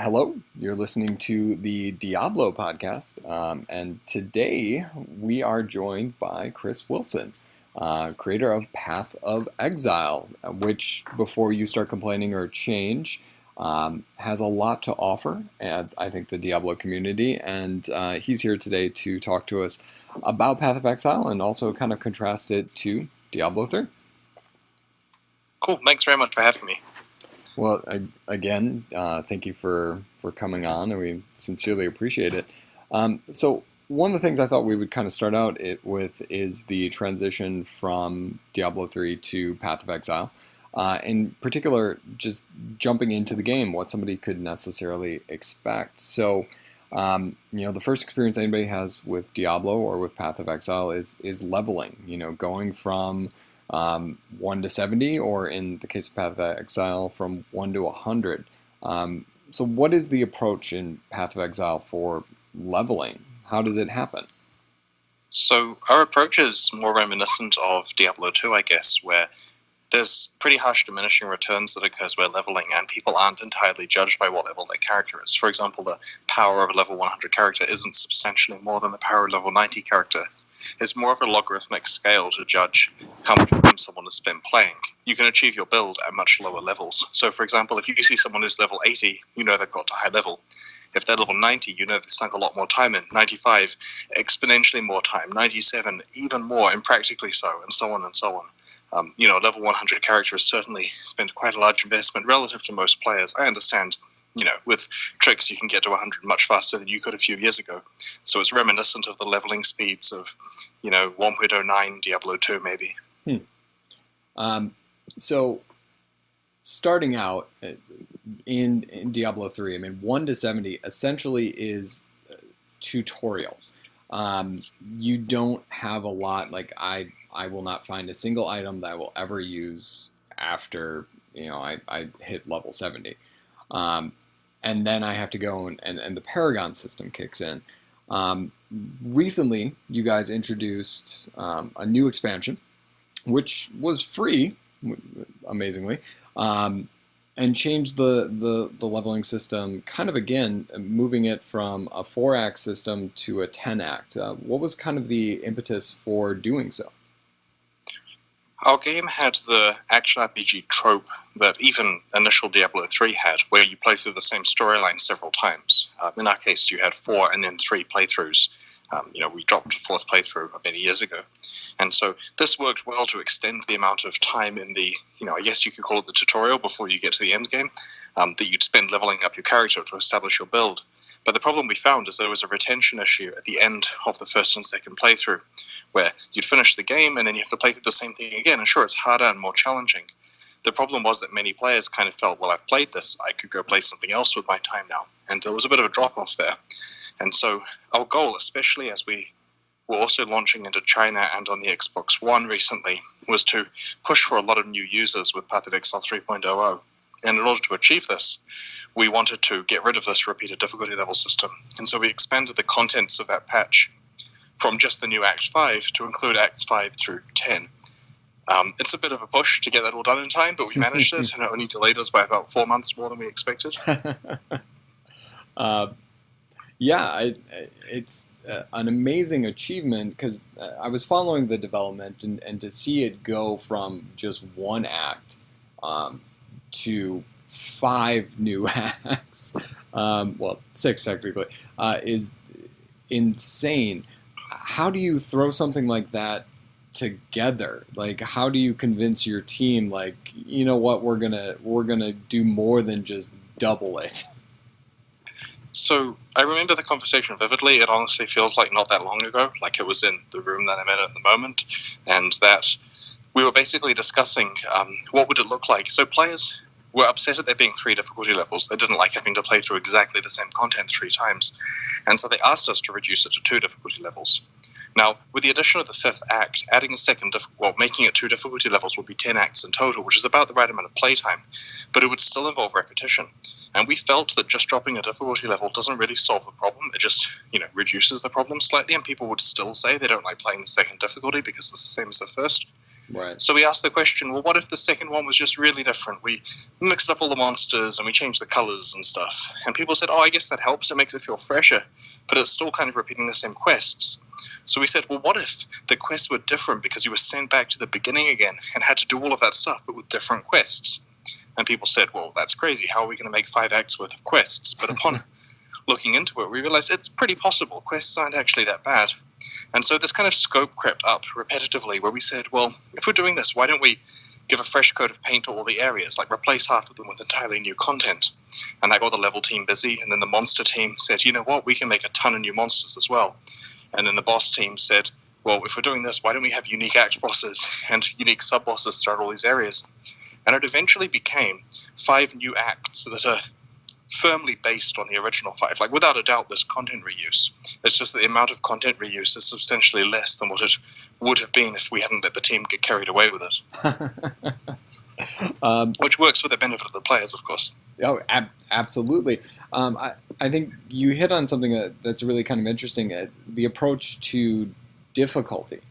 Hello, you're listening to the Diablo Podcast, and today we are joined by Chris Wilson, creator of Path of Exile, which, before you start complaining or change, has a lot to offer, and I think the Diablo community, and he's here today to talk to us about Path of Exile and also kind of contrast it to Diablo 3. Cool, thanks very much for having me. Well, again, thank you for coming on, and we sincerely appreciate it. So one of the things I thought we would kind of start out with is the transition from Diablo 3 to Path of Exile. In particular, just jumping into the game, what somebody could necessarily expect. So, the first experience anybody has with Diablo or with Path of Exile is leveling, going from 1 to 70, or in the case of Path of Exile, from 1 to 100. So what is the approach in Path of Exile for leveling? How does it happen? So our approach is more reminiscent of Diablo 2, I guess, where there's pretty harsh diminishing returns that occurs where leveling, and people aren't entirely judged by what level their character is. For example, the power of a level 100 character isn't substantially more than the power of a level 90 character. It's more of a logarithmic scale to judge how much time someone has spent playing. You can achieve your build at much lower levels. So, for example, if you see someone who's level 80, you know they've got to high level. If they're level 90, you know they've sunk a lot more time in. 95, exponentially more time. 97, even more, impractically so, and so on and so on. Level 100 character has certainly spent quite a large investment relative to most players. I understand, with tricks you can get to 100 much faster than you could a few years ago. So it's reminiscent of the leveling speeds of, 1.09 Diablo 2 maybe. So starting out in Diablo 3, 1 to 70 essentially is tutorial. You don't have a lot, like I will not find a single item that I will ever use after, I hit level 70. And then I have to go and the Paragon system kicks in. Recently, you guys introduced a new expansion, which was free, amazingly, and changed the leveling system kind of again, moving it from a 4-act system to a 10-act. What was kind of the impetus for doing so? Our game had the action RPG trope that even initial Diablo 3 had, where you play through the same storyline several times. In our case, you had 4 and then 3 playthroughs. We dropped a 4th playthrough many years ago. And so this worked well to extend the amount of time in the, I guess you could call it the tutorial before you get to the end game, that you'd spend leveling up your character to establish your build. But the problem we found is there was a retention issue at the end of the 1st and 2nd playthrough, where you'd finish the game and then you have to play through the same thing again. And sure, it's harder and more challenging. The problem was that many players kind of felt, well, I've played this, I could go play something else with my time now. And there was a bit of a drop-off there. And so our goal, especially as we were also launching into China and on the Xbox One recently, was to push for a lot of new users with Path of Exile 3.00. And in order to achieve this, we wanted to get rid of this repeated difficulty level system. And so we expanded the contents of that patch from just the new Act 5 to include Acts 5 through 10. It's a bit of a push to get that all done in time, but we managed it, and it only delayed us by about 4 months more than we expected. It's an amazing achievement, because I was following the development, and to see it go from just 1 act to 5 new acts, 6 technically, is insane. How do you throw something like that together? Like, how do you convince your team, like, you know what, we're gonna do more than just double it? So I remember the conversation vividly. It honestly feels like not that long ago, like it was in the room that I'm in at the moment, and that we were basically discussing what would it look like. So players were upset at there being 3 difficulty levels. They didn't like having to play through exactly the same content 3 times. And so they asked us to reduce it to 2 difficulty levels. Now, with the addition of the 5th act, adding a second, making it 2 difficulty levels would be 10 acts in total, which is about the right amount of playtime, but it would still involve repetition. And we felt that just dropping a difficulty level doesn't really solve the problem. It just, reduces the problem slightly, and people would still say they don't like playing the second difficulty because it's the same as the first. Right. So we asked the question, well, what if the second one was just really different? We mixed up all the monsters and we changed the colors and stuff. And people said, oh, I guess that helps. It makes it feel fresher. But it's still kind of repeating the same quests. So we said, well, what if the quests were different because you were sent back to the beginning again and had to do all of that stuff, but with different quests? And people said, well, that's crazy. How are we going to make 5 acts worth of quests? But upon looking into it, we realized it's pretty possible. Quests aren't actually that bad. And so this kind of scope crept up repetitively where we said, well, if we're doing this, why don't we give a fresh coat of paint to all the areas, like replace half of them with entirely new content? And that got the level team busy. And then the monster team said, you know what, we can make a ton of new monsters as well. And then the boss team said, well, if we're doing this, why don't we have unique act bosses and unique sub-bosses throughout all these areas? And it eventually became 5 new acts that are firmly based on the original 5. Like, without a doubt, there's content reuse. It's just that the amount of content reuse is substantially less than what it would have been if we hadn't let the team get carried away with it. Which works for the benefit of the players, of course. Oh, absolutely. I think you hit on something that's really kind of interesting, the approach to difficulty.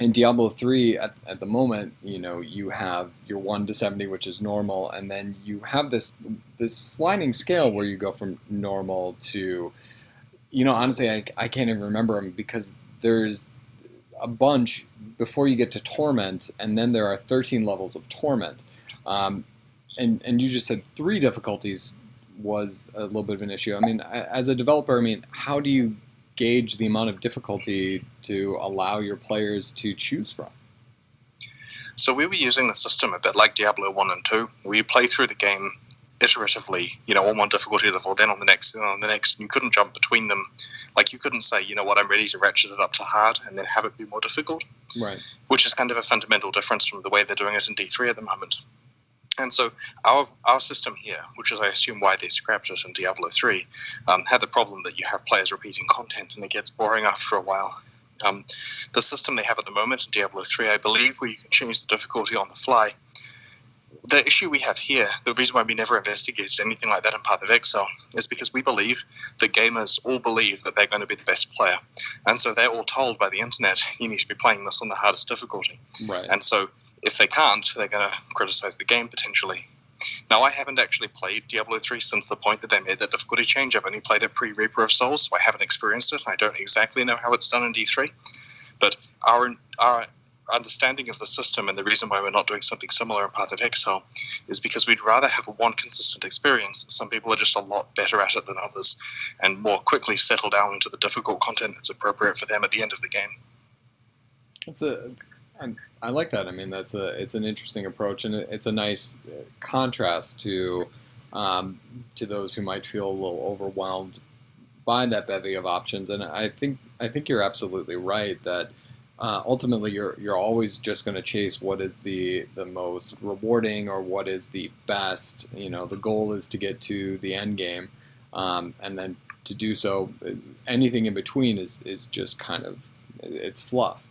In Diablo 3, at the moment, you have your 1 to 70, which is normal, and then you have this sliding scale where you go from normal to, honestly, I can't even remember them because there's a bunch before you get to Torment, and then there are 13 levels of Torment. And you just said 3 difficulties was a little bit of an issue. I mean, as a developer, how do you gauge the amount of difficulty to allow your players to choose from? So we were using the system a bit like Diablo 1 and 2, where you play through the game iteratively, on one difficulty level, then on the next, and on the next. You couldn't jump between them. Like, you couldn't say, you know what, I'm ready to ratchet it up to hard and then have it be more difficult. Right. Which is kind of a fundamental difference from the way they're doing it in D3 at the moment. And so our system here, which is I assume why they scrapped it in Diablo 3, had the problem that you have players repeating content and it gets boring after a while. The system they have at the moment in Diablo 3, I believe, where you can change the difficulty on the fly. The issue we have here, the reason why we never investigated anything like that in Path of Exile, is because we believe that gamers all believe that they're going to be the best player. And so they're all told by the internet, you need to be playing this on the hardest difficulty. Right. And so if they can't, they're going to criticize the game potentially. Now, I haven't actually played Diablo 3 since the point that they made that difficulty change. I've only played it pre-Reaper of Souls, so I haven't experienced it. I don't exactly know how it's done in D3. But our understanding of the system and the reason why we're not doing something similar in Path of Exile is because we'd rather have one consistent experience. Some people are just a lot better at it than others and more quickly settle down into the difficult content that's appropriate for them at the end of the game. I like that. I mean, it's an interesting approach, and it's a nice contrast to those who might feel a little overwhelmed by that bevy of options. And I think you're absolutely right that ultimately you're always just going to chase what is the most rewarding or what is the best. The goal is to get to the end game, and then to do so, anything in between is just kind of it's fluff.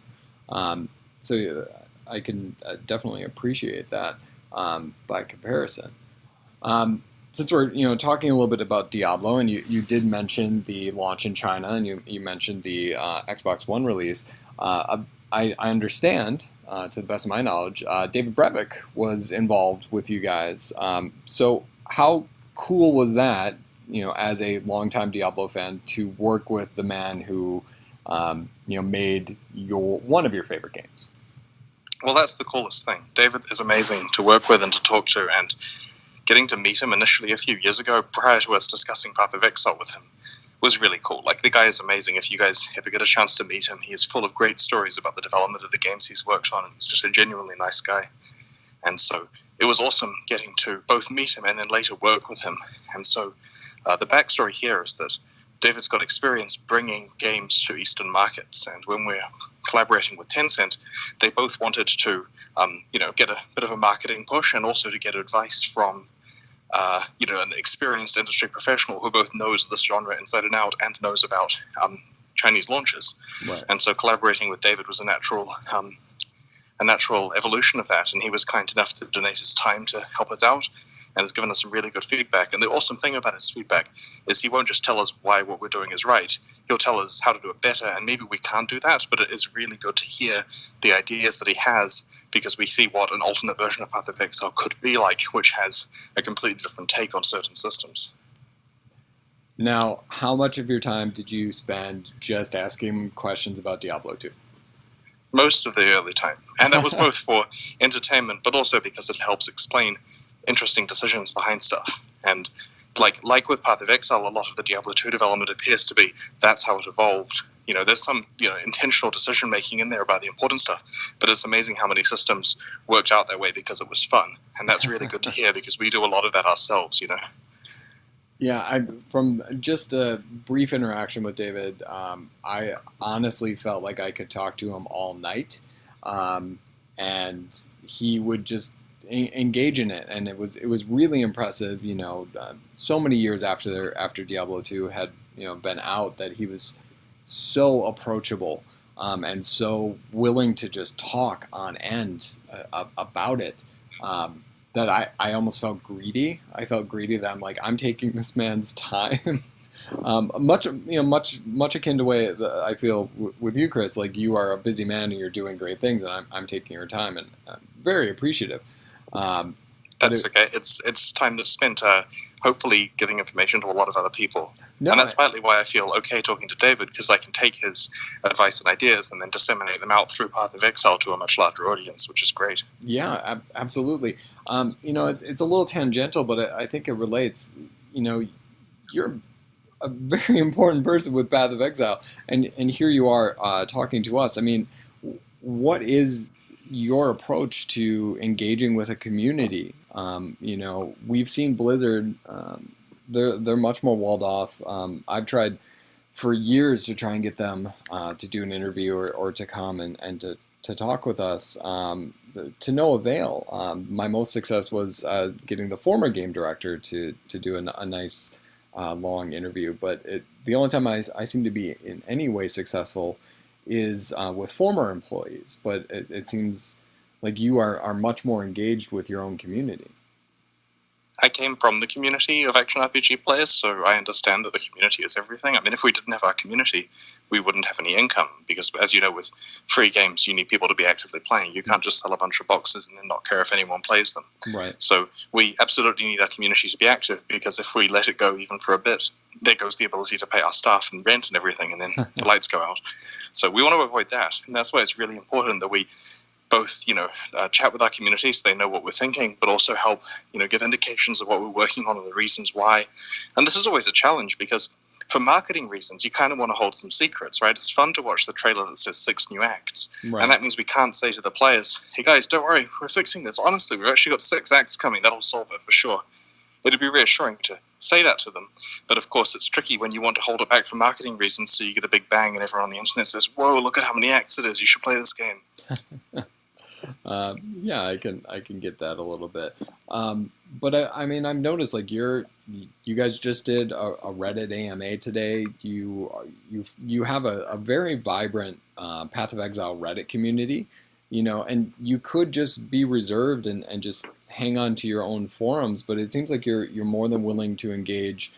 So I can definitely appreciate that by comparison. Since we're talking a little bit about Diablo, and you did mention the launch in China, and you mentioned the Xbox One release, I understand, to the best of my knowledge, David Brevik was involved with you guys. So how cool was that, as a longtime Diablo fan, to work with the man who made one of your favorite games? Well, that's the coolest thing. David is amazing to work with and to talk to, and getting to meet him initially a few years ago prior to us discussing Path of Exile with him was really cool. Like, the guy is amazing. If you guys ever get a chance to meet him, he is full of great stories about the development of the games he's worked on, and he's just a genuinely nice guy. And so it was awesome getting to both meet him and then later work with him. And so the backstory here is that David's got experience bringing games to Eastern markets, and when we're collaborating with Tencent, they both wanted to, get a bit of a marketing push and also to get advice from, an experienced industry professional who both knows this genre inside and out and knows about Chinese launches. Right. And so collaborating with David was a natural evolution of that, and he was kind enough to donate his time to help us out. and has given us some really good feedback. And the awesome thing about his feedback is he won't just tell us why what we're doing is right. He'll tell us how to do it better, and maybe we can't do that, but it is really good to hear the ideas that he has, because we see what an alternate version of Path of Exile could be like, which has a completely different take on certain systems. Now, how much of your time did you spend just asking questions about Diablo 2? Most of the early time. And that was both for entertainment, but also because it helps explain interesting decisions behind stuff. And like with Path of Exile, a lot of the Diablo 2 development appears to be that's how it evolved. There's some intentional decision making in there about the important stuff, but it's amazing how many systems worked out that way because it was fun. And that's really good to hear, because we do a lot of that ourselves, Yeah, from just a brief interaction with David, I honestly felt like I could talk to him all night, and he would just engage in it, and it was really impressive. So many years after Diablo 2 had been out, that he was so approachable, and so willing to just talk on end about it. That I almost felt greedy. I felt greedy that I'm taking this man's time. Much akin to the way that I feel with you, Chris. Like, you are a busy man and you're doing great things, and I'm taking your time, and I'm very appreciative. That's okay. It's time that's spent hopefully giving information to a lot of other people. No, and that's partly why I feel okay talking to David, because I can take his advice and ideas and then disseminate them out through Path of Exile to a much larger audience, which is great. Yeah, absolutely. It's a little tangential, but I think it relates. You're a very important person with Path of Exile, and here you are talking to us. I mean, what is your approach to engaging with a community? We've seen Blizzard. They're much more walled off. I've tried for years to try and get them to do an interview or to come and to talk with us, to no avail. My most success was getting the former game director to do a nice long interview. But the only time I seem to be in any way successful is with former employees. But it seems like you are much more engaged with your own community. I came from the community of action RPG players, so I understand that the community is everything. I mean, if we didn't have our community, we wouldn't have any income, because, as you know, with free games, you need people to be actively playing. You can't just sell a bunch of boxes and then not care if anyone plays them. Right. So we absolutely need our community to be active, because if we let it go even for a bit, there goes the ability to pay our staff and rent and everything, and then the lights go out. So we want to avoid that, and that's why it's really important that we both, chat with our community so they know what we're thinking, but also help, give indications of what we're working on and the reasons why. And this is always a challenge, because for marketing reasons, you kind of want to hold some secrets, right? It's fun to watch the trailer that says 6 new acts. Right. And that means we can't say to the players, hey guys, don't worry, we're fixing this. Honestly, we've actually got 6 acts coming. That'll solve it for sure. It'd be reassuring to say that to them. But of course, it's tricky when you want to hold it back for marketing reasons, so you get a big bang and everyone on the internet says, whoa, look at how many acts it is. You should play this game. Yeah, I can get that a little bit. But I've noticed, like, you guys just did a Reddit AMA today. You have a very vibrant Path of Exile Reddit community, and you could just be reserved and just hang on to your own forums, but it seems like you're more than willing to engage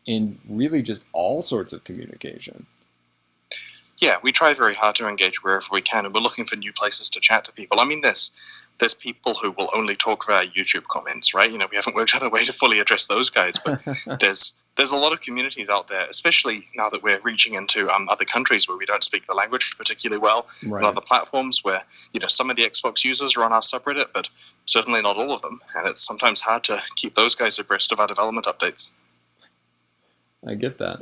in really just all sorts of communication. Yeah, we try very hard to engage wherever we can, and we're looking for new places to chat to people. I mean, there's people who will only talk via YouTube comments, right? We haven't worked out a way to fully address those guys, but there's a lot of communities out there, especially now that we're reaching into other countries where we don't speak the language particularly well, right. And other platforms where, some of the Xbox users are on our subreddit, but certainly not all of them, and it's sometimes hard to keep those guys abreast of our development updates. I get that.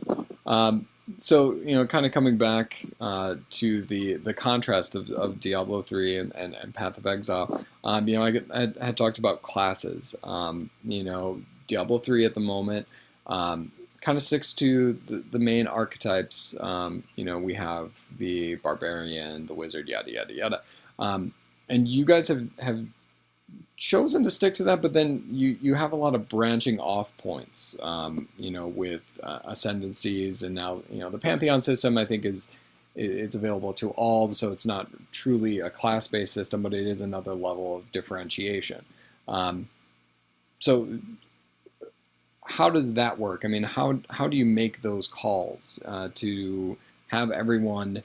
So, kind of coming back to the contrast of Diablo 3 and Path of Exile, I had talked about classes. Diablo 3 at the moment kind of sticks to the main archetypes. We have the barbarian, the wizard, yada, yada, yada. And you guys have chosen to stick to that, but then you have a lot of branching off points, with ascendancies, and now the Pantheon system, I think it's available to all, so it's not truly a class-based system, but it is another level of differentiation. So how does that work? I mean, how do you make those calls to have everyone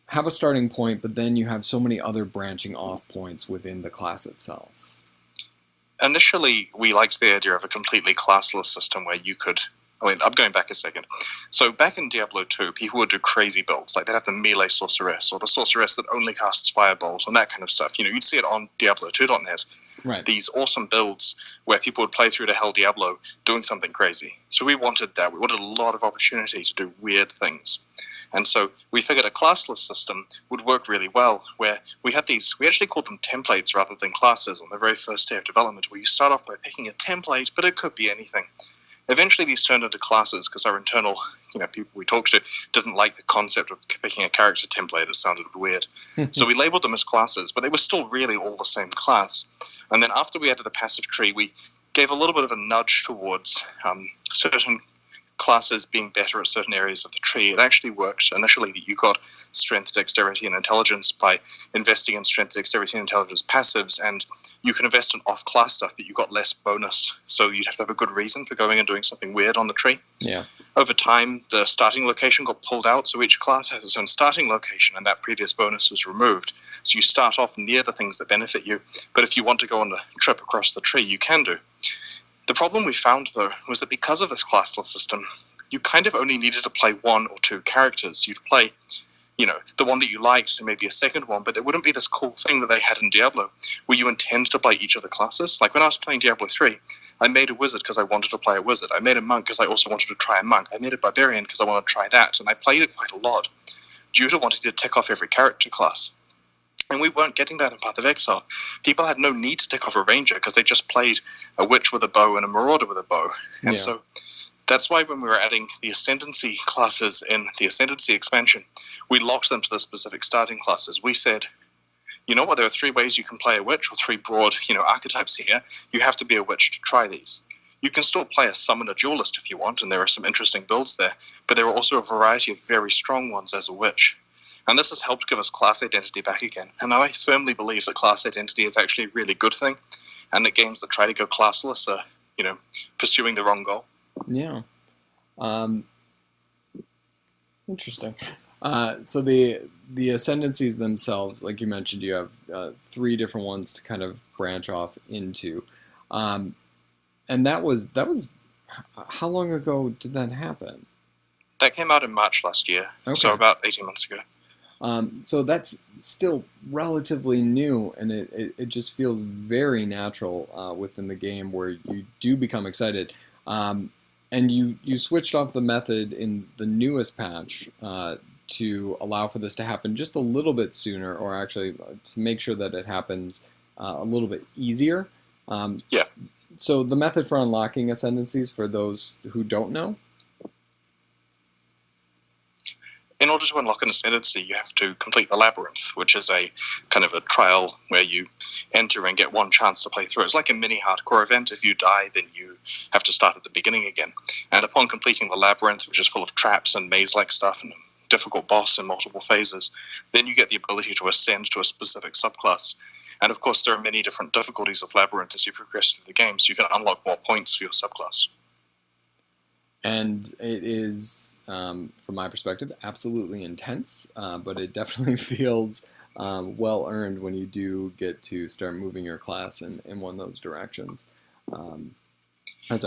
have a starting point, but then you have so many other branching off points within the class itself? Initially, we liked the idea of a completely classless system where you could... I'm going back a second. So back in Diablo 2, people would do crazy builds. Like they'd have the melee sorceress or the sorceress that only casts firebolt and that kind of stuff. You'd see it on Diablo2.net. Right. These awesome builds where people would play through to Hell Diablo doing something crazy. So we wanted that. We wanted a lot of opportunity to do weird things. And so we figured a classless system would work really well, where we actually called them templates rather than classes on the very first day of development, where you start off by picking a template, but it could be anything. Eventually, these turned into classes because our internal, people we talked to didn't like the concept of picking a character template. It sounded weird. So we labeled them as classes, but they were still really all the same class. And then after we added the passive tree, we gave a little bit of a nudge towards certain classes being better at certain areas of the tree. It actually worked initially that you got strength, dexterity, and intelligence by investing in strength, dexterity, and intelligence passives, and you can invest in off-class stuff, but you got less bonus, so you'd have to have a good reason for going and doing something weird on the tree. Yeah. Over time, the starting location got pulled out, so each class has its own starting location, and that previous bonus was removed. So you start off near the things that benefit you, but if you want to go on a trip across the tree, you can do. The problem we found, though, was that because of this classless system, you kind of only needed to play one or two characters. You'd play, the one that you liked and maybe a second one, but it wouldn't be this cool thing that they had in Diablo, where you intend to play each of the classes. Like when I was playing Diablo 3, I made a wizard because I wanted to play a wizard. I made a monk because I also wanted to try a monk. I made a barbarian because I wanted to try that, and I played it quite a lot, due to wanting to tick off every character class. And we weren't getting that in Path of Exile. People had no need to tick off a ranger because they just played a witch with a bow and a marauder with a bow. And so that's why when we were adding the Ascendancy classes in the Ascendancy expansion, we locked them to the specific starting classes. We said, you know what, there are 3 ways you can play a witch, or 3 broad, archetypes here. You have to be a witch to try these. You can still play a summoner duelist if you want, and there are some interesting builds there, but there are also a variety of very strong ones as a witch. And this has helped give us class identity back again. And I firmly believe that class identity is actually a really good thing, and that games that try to go classless are, pursuing the wrong goal. Yeah. Interesting. So the ascendancies themselves, like you mentioned, you have 3 different ones to kind of branch off into. And that was how long ago did that happen? That came out in March last year, so about 18 months ago. So that's still relatively new, and it just feels very natural within the game where you do become excited. And you switched off the method in the newest patch to allow for this to happen just a little bit sooner, or actually to make sure that it happens a little bit easier. Yeah. So the method for unlocking ascendancies, for those who don't know? In order to unlock an ascendancy, you have to complete the labyrinth, which is a kind of a trial where you enter and get one chance to play through. It's like a mini hardcore event. If you die, then you have to start at the beginning again. And upon completing the labyrinth, which is full of traps and maze-like stuff and a difficult boss in multiple phases, then you get the ability to ascend to a specific subclass. And of course, there are many different difficulties of labyrinth as you progress through the game, so you can unlock more points for your subclass. And it is, from my perspective, absolutely intense, but it definitely feels well-earned when you do get to start moving your class in one of those directions. It's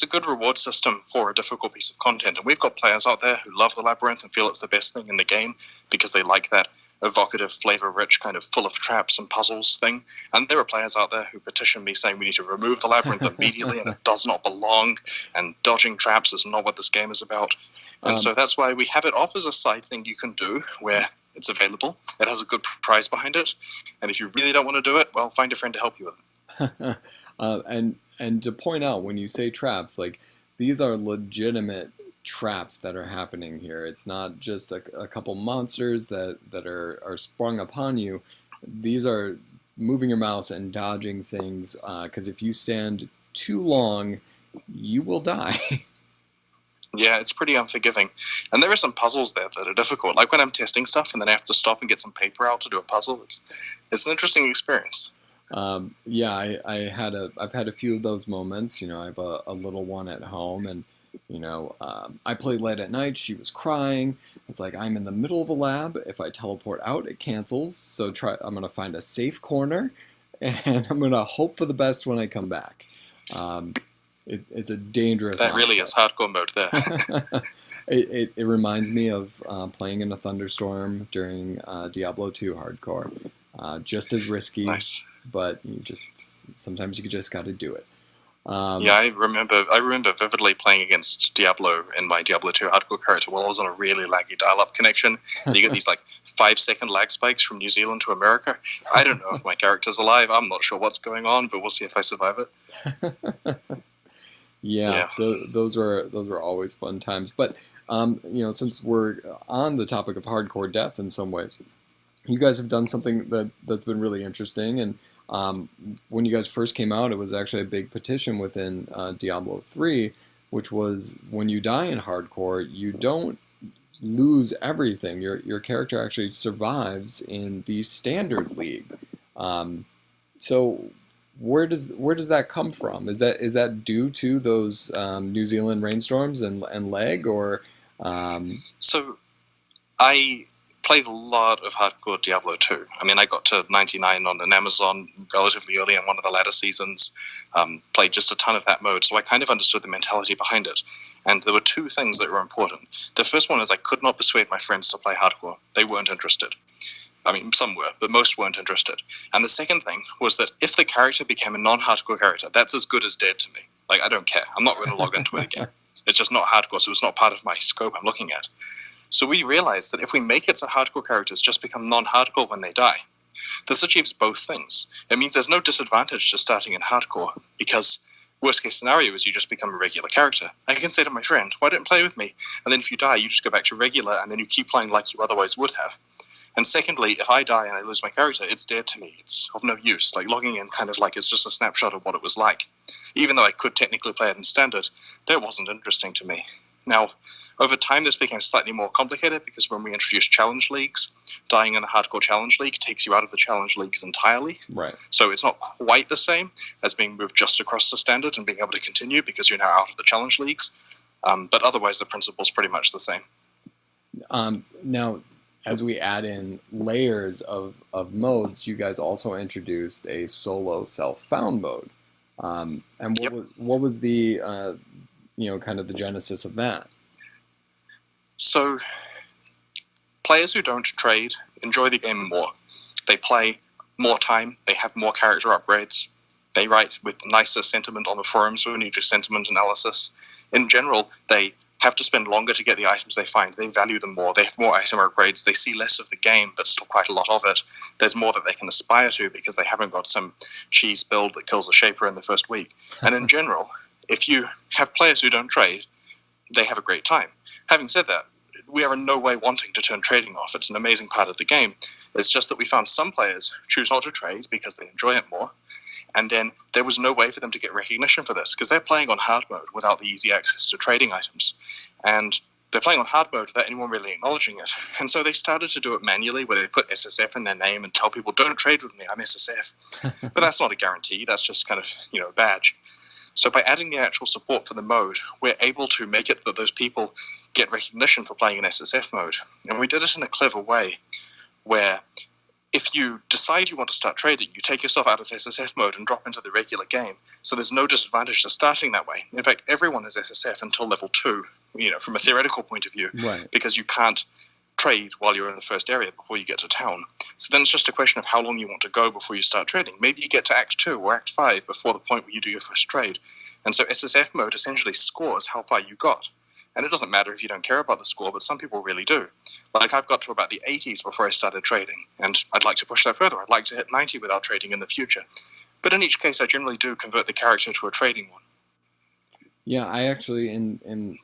a good reward system for a difficult piece of content, and we've got players out there who love the labyrinth and feel it's the best thing in the game because they like that evocative, flavor-rich, kind of full of traps and puzzles thing. And there are players out there who petition me saying we need to remove the labyrinth immediately and it does not belong, and dodging traps is not what this game is about. And so that's why we have it off as a side thing you can do where it's available. It has a good prize behind it. And if you really don't want to do it, well, find a friend to help you with it. And to point out, when you say traps, like, these are legitimate traps that are happening here. It's not just a couple monsters that are sprung upon you. These are moving your mouse and dodging things, because if you stand too long, you will die. Yeah, it's pretty unforgiving. And there are some puzzles there that are difficult. Like when I'm testing stuff and then I have to stop and get some paper out to do a puzzle, it's an interesting experience. I've had a few of those moments. I have a little one at home, and I played late at night. She was crying. It's like I'm in the middle of a lab. If I teleport out, it cancels. So I'm gonna find a safe corner, and I'm gonna hope for the best when I come back. Um, it's a dangerous That really mindset. is hardcore mode there. It reminds me of playing in a thunderstorm during Diablo 2 hardcore. Just as risky, Nice. but sometimes you just got to do it. Yeah, I remember vividly playing against Diablo in my Diablo 2 hardcore character while I was on a really laggy dial-up connection. And you get these like 5-second lag spikes from New Zealand to America. I don't know if my character's alive. I'm not sure what's going on, but we'll see if I survive it. Yeah. Those were always fun times. But since we're on the topic of hardcore death in some ways, you guys have done something that's been really interesting. And when you guys first came out, it was actually a big petition within Diablo 3, which was when you die in hardcore, you don't lose everything. Your character actually survives in the standard league. So where does that come from? Is that due to those New Zealand rainstorms and lag, or So I played a lot of hardcore Diablo 2. I mean, I got to 99 on an Amazon relatively early in one of the latter seasons, played just a ton of that mode, so I kind of understood the mentality behind it. And there were two things that were important. The first one is I could not persuade my friends to play hardcore. They weren't interested. I mean, some were, but most weren't interested. And the second thing was that if the character became a non-hardcore character, that's as good as dead to me. Like, I don't care. I'm not going to log into it again. It's just not hardcore, so it's not part of my scope I'm looking at. So we realized that if we make it so hardcore characters just become non-hardcore when they die, this achieves both things. It means there's no disadvantage to starting in hardcore, because worst case scenario is you just become a regular character. I can say to my friend, why don't you play with me? And then if you die, you just go back to regular, and then you keep playing like you otherwise would have. And secondly, if I die and I lose my character, it's dead to me. It's of no use. Like, logging in kind of like it's just a snapshot of what it was like. Even though I could technically play it in standard, that wasn't interesting to me. Now, over time, this became slightly more complicated because when we introduced challenge leagues, dying in a hardcore challenge league takes you out of the challenge leagues entirely. Right. So it's not quite the same as being moved just across to standard and being able to continue because you're now out of the challenge leagues. But otherwise, the principle's pretty much the same. Now, as we add in layers of modes, you guys also introduced a solo self-found mode. And what was the kind of the genesis of that? So players who don't trade enjoy the game more. They play more time, they have more character upgrades, they write with nicer sentiment on the forums when you do sentiment analysis. In general, they have to spend longer to get the items they find. They value them more. They have more item upgrades. They see less of the game, but still quite a lot of it. There's more that they can aspire to because they haven't got some cheese build that kills a shaper in the first week. And in general, if you have players who don't trade, they have a great time. Having said that, we are in no way wanting to turn trading off. It's an amazing part of the game. It's just that we found some players choose not to trade because they enjoy it more. And then there was no way for them to get recognition for this because they're playing on hard mode without the easy access to trading items. And they're playing on hard mode without anyone really acknowledging it. And so they started to do it manually where they put SSF in their name and tell people, don't trade with me, I'm SSF. But that's not a guarantee. That's just kind of, a badge. So by adding the actual support for the mode, we're able to make it that those people get recognition for playing in SSF mode. And we did it in a clever way where if you decide you want to start trading, you take yourself out of SSF mode and drop into the regular game. So there's no disadvantage to starting that way. In fact, everyone is SSF until level 2, from a theoretical point of view, right, because you can't trade while you're in the first area before you get to town. So then it's just a question of how long you want to go before you start trading. Maybe you get to Act 2 or Act 5 before the point where you do your first trade. And so SSF mode essentially scores how far you got. And it doesn't matter if you don't care about the score, but some people really do. Like, I've got to about the 80s before I started trading, and I'd like to push that further. I'd like to hit 90 without trading in the future. But in each case, I generally do convert the character to a trading one. Yeah, I actually,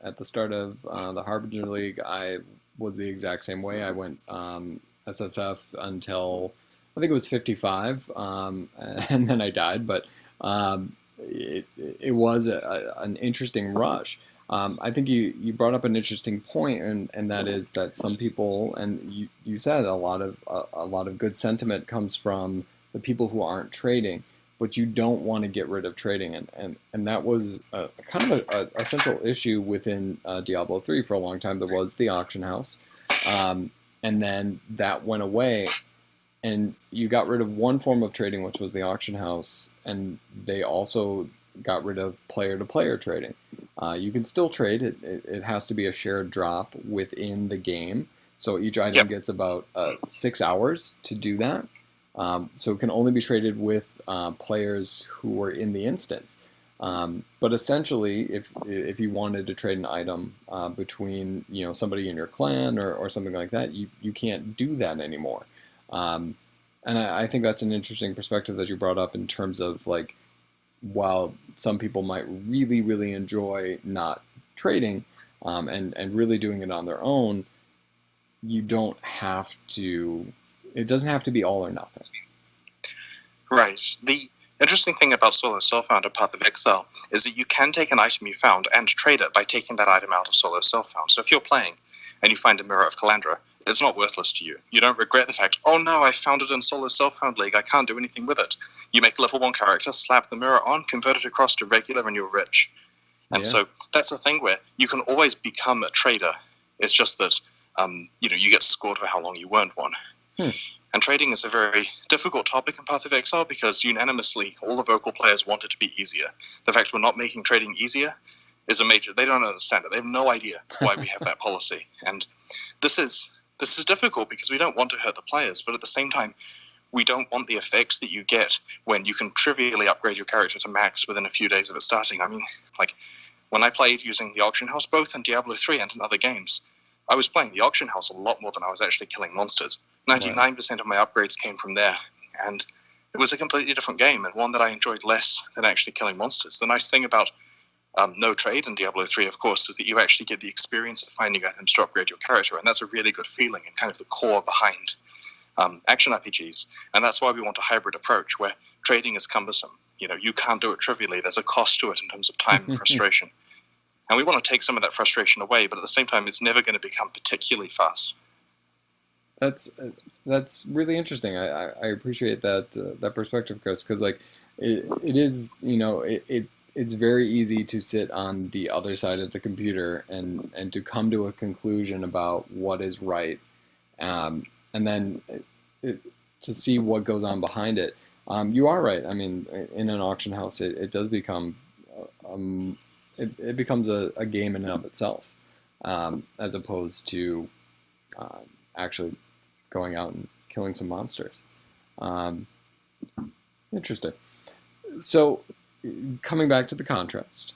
at the start of the Harbinger League, I was the exact same way. I went SSF until, I think it was 55, and then I died, but it was an interesting rush. I think you brought up an interesting point, and that is that some people, and you said a lot of good sentiment comes from the people who aren't trading, but you don't want to get rid of trading. And that was kind of a central issue within Diablo 3 for a long time. There was the auction house. And then that went away, and you got rid of one form of trading, which was the auction house, and they also got rid of player-to-player trading. You can still trade. It has to be a shared drop within the game. So each item gets about 6 hours to do that. So it can only be traded with players who are in the instance. But essentially, if you wanted to trade an item between somebody in your clan or something like that, you can't do that anymore. And I think that's an interesting perspective that you brought up in terms of like, while some people might really, really enjoy not trading and really doing it on their own, you don't have to. It doesn't have to be all or nothing. Right. The interesting thing about Solo Self-Found and Path of Exile is that you can take an item you found and trade it by taking that item out of Solo Self-Found. So if you're playing and you find a Mirror of Calandra, it's not worthless to you. You don't regret the fact, oh no, I found it in Solo Self-Found League, I can't do anything with it. You make a level 1 character, slap the mirror on, convert it across to regular, and you're rich. And so that's a thing where you can always become a trader. It's just that you get scored for how long you weren't one. And trading is a very difficult topic in Path of Exile because unanimously all the vocal players want it to be easier. The fact we're not making trading easier is a major. They don't understand it. They have no idea why we have that policy. And this is difficult because we don't want to hurt the players, but at the same time, we don't want the effects that you get when you can trivially upgrade your character to max within a few days of it starting. I mean, like, when I played using the auction house, both in Diablo 3 and in other games, I was playing the auction house a lot more than I was actually killing monsters. 99% of my upgrades came from there, and it was a completely different game, and one that I enjoyed less than actually killing monsters. The nice thing about no trade in Diablo 3, of course, is that you actually get the experience of finding items to upgrade your character, and that's a really good feeling and kind of the core behind action RPGs. And that's why we want a hybrid approach where trading is cumbersome. You can't do it trivially. There's a cost to it in terms of time and frustration. And we want to take some of that frustration away, but at the same time, it's never going to become particularly fast. That's really interesting. I appreciate that perspective, Chris, because like it is, it's very easy to sit on the other side of the computer and to come to a conclusion about what is right, and then to see what goes on behind it. You are right. I mean, in an auction house, it does become it becomes a game in and of itself, as opposed to actually going out and killing some monsters. Interesting. So, coming back to the contrast,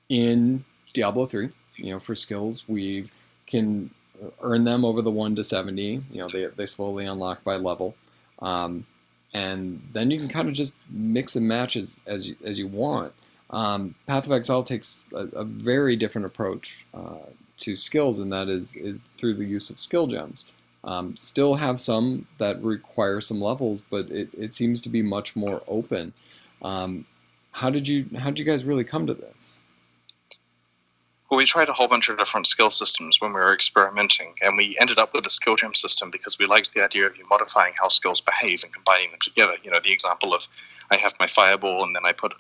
in Diablo 3, for skills, we can earn them over the 1 to 70. They slowly unlock by level. And then you can kind of just mix and match as you want. Path of Exile takes a very different approach to skills, and that is through the use of skill gems. Still have some that require some levels, but it seems to be much more open. How did you guys really come to this? Well, we tried a whole bunch of different skill systems when we were experimenting, and we ended up with the skill gem system because we liked the idea of you modifying how skills behave and combining them together. The example of I have my fireball and then I put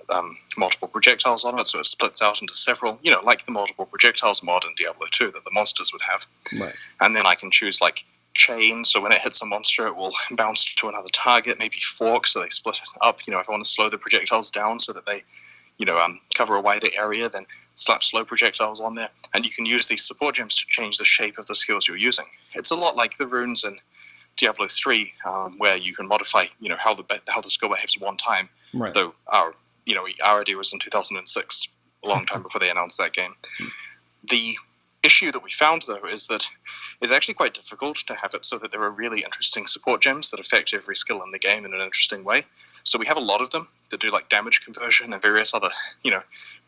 multiple projectiles on it, so it splits out into several, like the multiple projectiles mod in Diablo 2 that the monsters would have. Right. And then I can choose like chain, so when it hits a monster it will bounce to another target, maybe fork, so they split it up. If I want to slow the projectiles down so that they cover a wider area, then slap slow projectiles on there, and you can use these support gems to change the shape of the skills you're using. It's a lot like the runes in Diablo 3, where you can modify, how the skill behaves one time. Right. Though our idea was in 2006, a long time before they announced that game. The issue that we found, though, is that it's actually quite difficult to have it so that there are really interesting support gems that affect every skill in the game in an interesting way. So we have a lot of them that do like damage conversion and various other,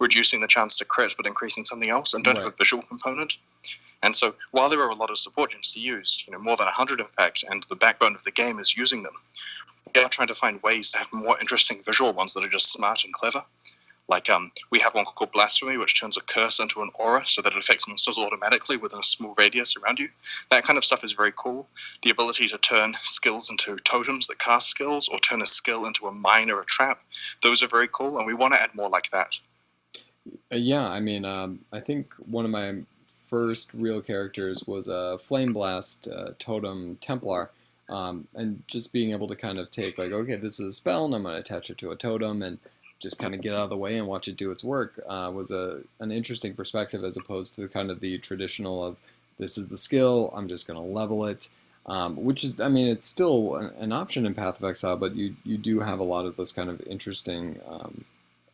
reducing the chance to crit but increasing something else, and don't have a visual component. And so while there are a lot of support gems to use, more than 100 in fact, and the backbone of the game is using them, we are trying to find ways to have more interesting visual ones that are just smart and clever. Like we have one called Blasphemy, which turns a curse into an aura so that it affects monsters automatically within a small radius around you. That kind of stuff is very cool. The ability to turn skills into totems that cast skills, or turn a skill into a mine or a trap, those are very cool, and we want to add more like that. Yeah, I mean, I think one of my first real characters was a Flame Blast Totem Templar, and just being able to kind of take, like, okay, this is a spell, and I'm going to attach it to a totem, and just kind of get out of the way and watch it do its work, was an interesting perspective, as opposed to kind of the traditional of, this is the skill, I'm just going to level it, which is, I mean, it's still an option in Path of Exile, but you do have a lot of those kind of interesting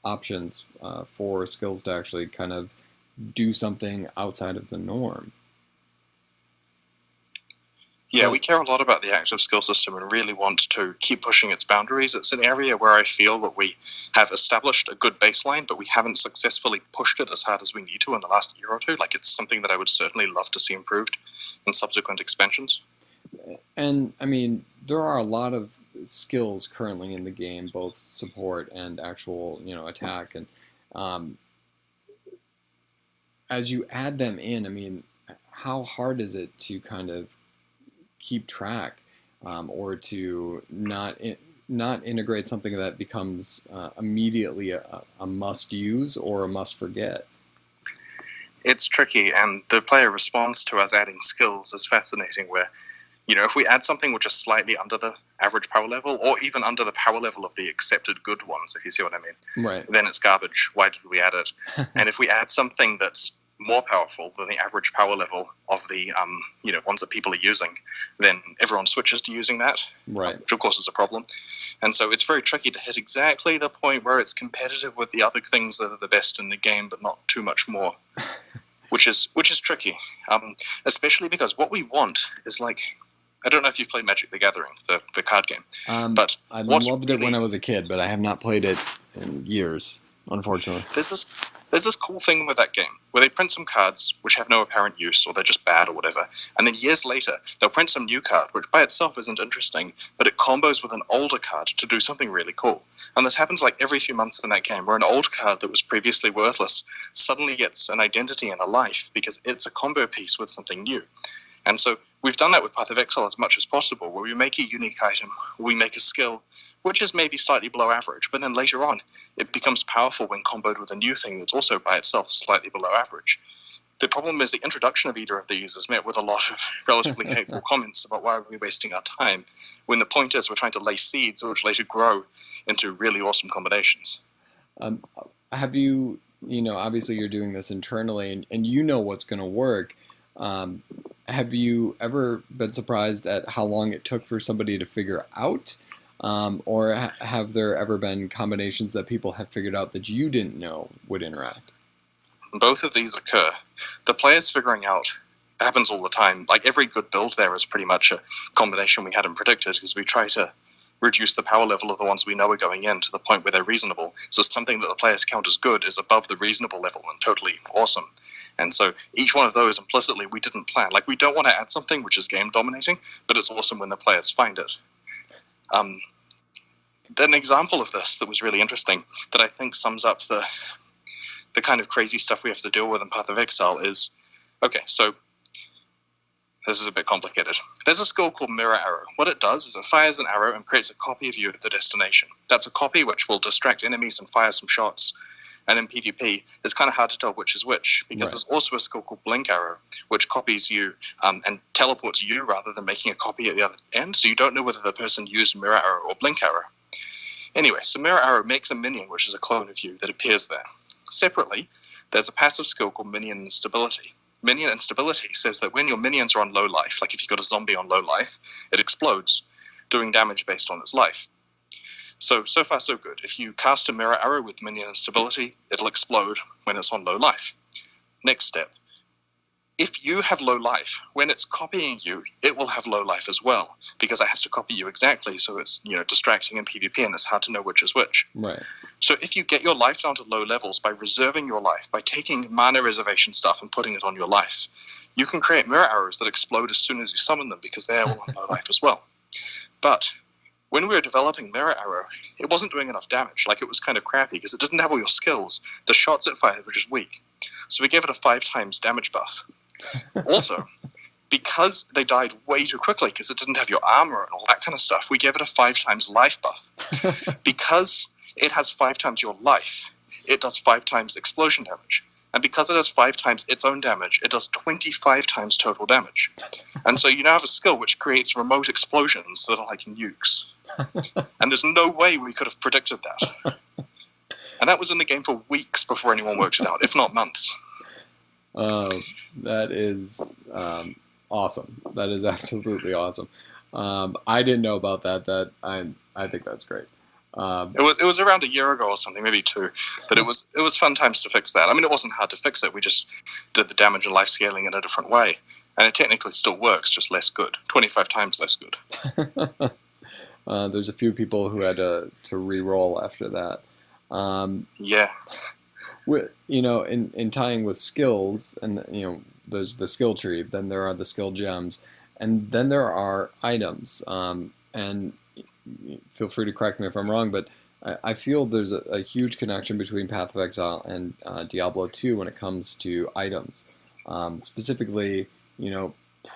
options for skills to actually kind of do something outside of the norm. Yeah, we care a lot about the active skill system and really want to keep pushing its boundaries. It's an area where I feel that we have established a good baseline, but we haven't successfully pushed it as hard as we need to in the last year or two. Like, it's something that I would certainly love to see improved in subsequent expansions. And, I mean, there are a lot of skills currently in the game, both support and actual, attack. And as you add them in, I mean, how hard is it to kind of keep track, or to not integrate something that becomes immediately a must use or a must forget? It's tricky, and the player response to us adding skills is fascinating, where, if we add something which is slightly under the average power level, or even under the power level of the accepted good ones, if you see what I mean, right, then it's garbage. Why did we add it? And if we add something that's more powerful than the average power level of the ones that people are using, then everyone switches to using that, right, which of course is a problem. And so it's very tricky to hit exactly the point where it's competitive with the other things that are the best in the game, but not too much more, which is tricky, especially because what we want is, like, I don't know if you've played Magic the Gathering, the card game, but I loved it when I was a kid, but I have not played it in years, unfortunately. There's this cool thing with that game where they print some cards which have no apparent use, or they're just bad or whatever, and then years later they'll print some new card which by itself isn't interesting, but it combos with an older card to do something really cool. And this happens like every few months in that game, where an old card that was previously worthless suddenly gets an identity and a life because it's a combo piece with something new. And so we've done that with Path of Exile as much as possible, where we make a unique item, we make a skill which is maybe slightly below average, but then later on it becomes powerful when comboed with a new thing that's also by itself slightly below average. The problem is the introduction of either of these is met with a lot of relatively hateful comments about why are we wasting our time, when the point is we're trying to lay seeds which later grow into really awesome combinations. Have you, obviously you're doing this internally, and you know what's going to work. Have you ever been surprised at how long it took for somebody to figure out? Or have there ever been combinations that people have figured out that you didn't know would interact? Both of these occur. The players figuring out happens all the time. Like, every good build there is pretty much a combination we hadn't predicted, because we try to reduce the power level of the ones we know are going in to the point where they're reasonable. So something that the players count as good is above the reasonable level and totally awesome. And so each one of those implicitly we didn't plan. Like, we don't want to add something which is game dominating, but it's awesome when the players find it. An example of this that was really interesting, that I think sums up the kind of crazy stuff we have to deal with in Path of Exile is, okay, so this is a bit complicated. There's a skill called Mirror Arrow. What it does is it fires an arrow and creates a copy of you at the destination. That's a copy which will distract enemies and fire some shots. And in PvP, it's kind of hard to tell which is which, because There's also a skill called Blink Arrow, which copies you and teleports you rather than making a copy at the other end, so you don't know whether the person used Mirror Arrow or Blink Arrow. Anyway, so Mirror Arrow makes a minion, which is a clone of you, that appears there. Separately, there's a passive skill called Minion Instability. Minion Instability says that when your minions are on low life, like if you've got a zombie on low life, it explodes, doing damage based on its life. So far so good. If you cast a Mirror Arrow with Minion Instability, it'll explode when it's on low life. Next step. If you have low life, when it's copying you, it will have low life as well, because it has to copy you exactly, so it's distracting in PvP and it's hard to know which is which. Right. So if you get your life down to low levels by reserving your life, by taking mana reservation stuff and putting it on your life, you can create mirror arrows that explode as soon as you summon them, because they're all on low life as well. But when we were developing Mirror Arrow, it wasn't doing enough damage. Like, it was kind of crappy because it didn't have all your skills. The shots it fired were just weak. So we gave it a 5 times damage buff. Also, because they died way too quickly because it didn't have your armor and all that kind of stuff, we gave it a 5 times life buff. Because it has 5 times your life, it does 5 times explosion damage. And because it has 5 times its own damage, it does 25 times total damage. And so you now have a skill which creates remote explosions that are like nukes. And there's no way we could have predicted that. And that was in the game for weeks before anyone worked it out, if not months. That is awesome. That is absolutely awesome. I didn't know about that. I think that's great. It was around a year ago or something, maybe 2, but it was fun times to fix that. I mean, it wasn't hard to fix it. We just did the damage and life scaling in a different way, and it technically still works, just less good, 25 times less good. There's a few people who had to re-roll after that. Yeah. In tying with skills, and there's the skill tree, then there are the skill gems, and then there are items. And feel free to correct me if I'm wrong, but I feel there's a huge connection between Path of Exile and Diablo 2 when it comes to items. Specifically,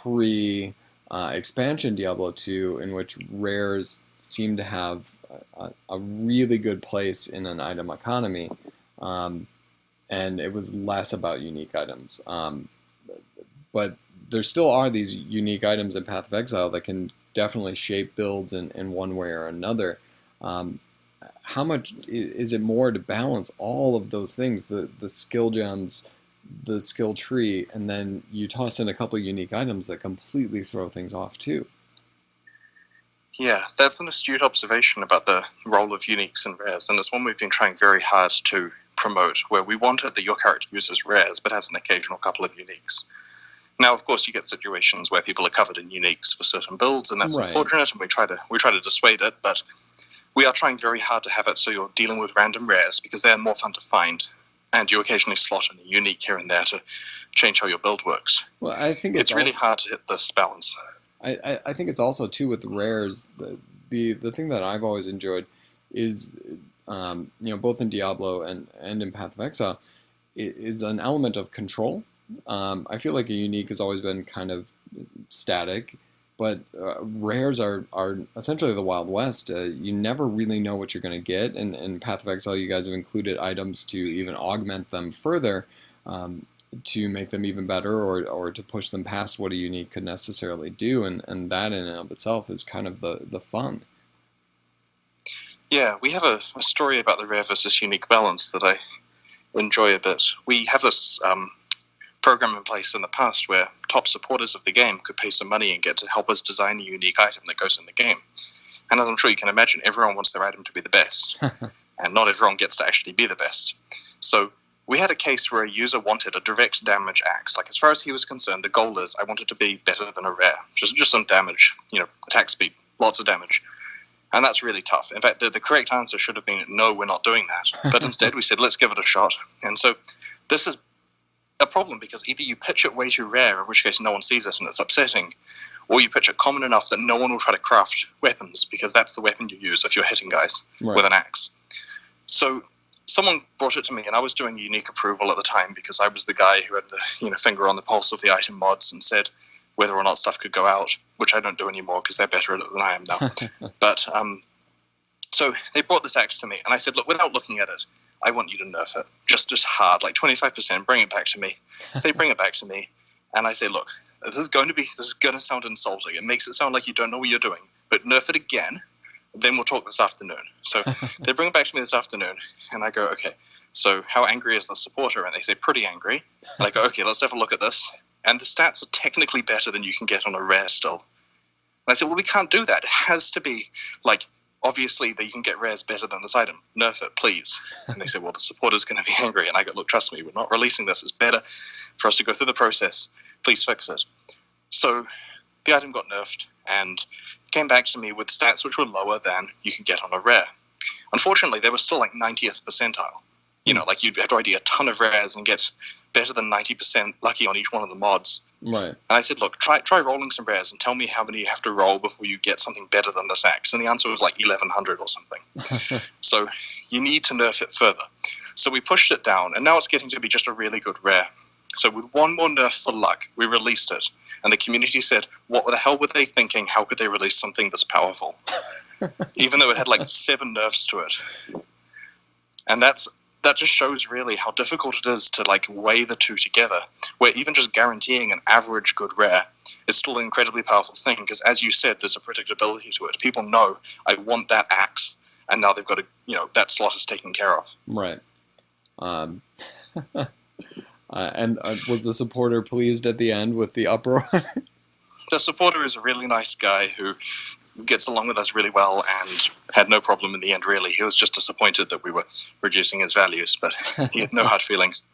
pre-expansion Diablo 2, in which rares seem to have a really good place in an item economy, and it was less about unique items. But there still are these unique items in Path of Exile that can definitely shape builds in one way or another. How much is it more to balance all of those things, the skill gems, the skill tree, and then you toss in a couple of unique items that completely throw things off too? Yeah, that's an astute observation about the role of uniques and rares, and it's one we've been trying very hard to promote, where we wanted that your character uses rares but has an occasional couple of uniques. Now, of course, you get situations where people are covered in uniques for certain builds, and that's right. Unfortunate, and we try to dissuade it, but we are trying very hard to have it so you're dealing with random rares, because they're more fun to find, and you occasionally slot in a unique here and there to change how your build works. Well, I think it's really hard to hit this balance. I think it's also, too, with the rares, the thing that I've always enjoyed is, both in Diablo and in Path of Exile, is an element of control. I feel like a unique has always been kind of static, but rares are essentially the Wild West. You never really know what you're going to get, and in Path of Exile you guys have included items to even augment them further, to make them even better, or to push them past what a unique could necessarily do, and that in and of itself is kind of the fun. Yeah, we have a story about the rare versus unique balance that I enjoy a bit. We have this program in place in the past where top supporters of the game could pay some money and get to help us design a unique item that goes in the game. And as I'm sure you can imagine, everyone wants their item to be the best, and not everyone gets to actually be the best. So we had a case where a user wanted a direct damage axe. Like, as far as he was concerned, the goal is I want it to be better than a rare. Just some damage, attack speed, lots of damage. And that's really tough. In fact, the correct answer should have been, no, we're not doing that. But instead we said, let's give it a shot. And so this is a problem, because either you pitch it way too rare, in which case no one sees it and it's upsetting, or you pitch it common enough that no one will try to craft weapons, because that's the weapon you use if you're hitting guys with an axe. So someone brought it to me, and I was doing unique approval at the time, because I was the guy who had the finger on the pulse of the item mods and said whether or not stuff could go out, which I don't do anymore because they're better at it than I am now. But so they brought this axe to me, and I said, look, without looking at it, I want you to nerf it. Just hard, like 25%, bring it back to me. So they bring it back to me, and I say, look, this is going to sound insulting. It makes it sound like you don't know what you're doing, but nerf it again, then we'll talk this afternoon. So they bring it back to me this afternoon, and I go, okay, so how angry is the supporter? And they say, pretty angry. And I go, okay, let's have a look at this. And the stats are technically better than you can get on a rare still. And I said, well, we can't do that. It has to be, obviously that you can get rares better than this item. Nerf it, please. And they said, well, the supporter's going to be angry. And I go, look, trust me, we're not releasing this. It's better for us to go through the process. Please fix it. So the item got nerfed and came back to me with stats which were lower than you could get on a rare. Unfortunately, they were still 90th percentile. You'd have to ID a ton of rares and get better than 90% lucky on each one of the mods. Right. And I said, look, try rolling some rares and tell me how many you have to roll before you get something better than this axe. And the answer was like 1,100 or something. So you need to nerf it further. So we pushed it down, and now it's getting to be just a really good rare. So with one more nerf for luck, we released it. And the community said, what the hell were they thinking? How could they release something this powerful? Even though it had like 7 nerfs to it. And that just shows really how difficult it is to like weigh the two together, where even just guaranteeing an average good rare is still an incredibly powerful thing, because as you said, there's a predictability to it. People know, I want that axe, and now they've got that slot is taken care of. Right. And was the supporter pleased at the end with the uproar? The supporter is a really nice guy who gets along with us really well and had no problem in the end, really. He was just disappointed that we were reducing his values, but he had no hard feelings.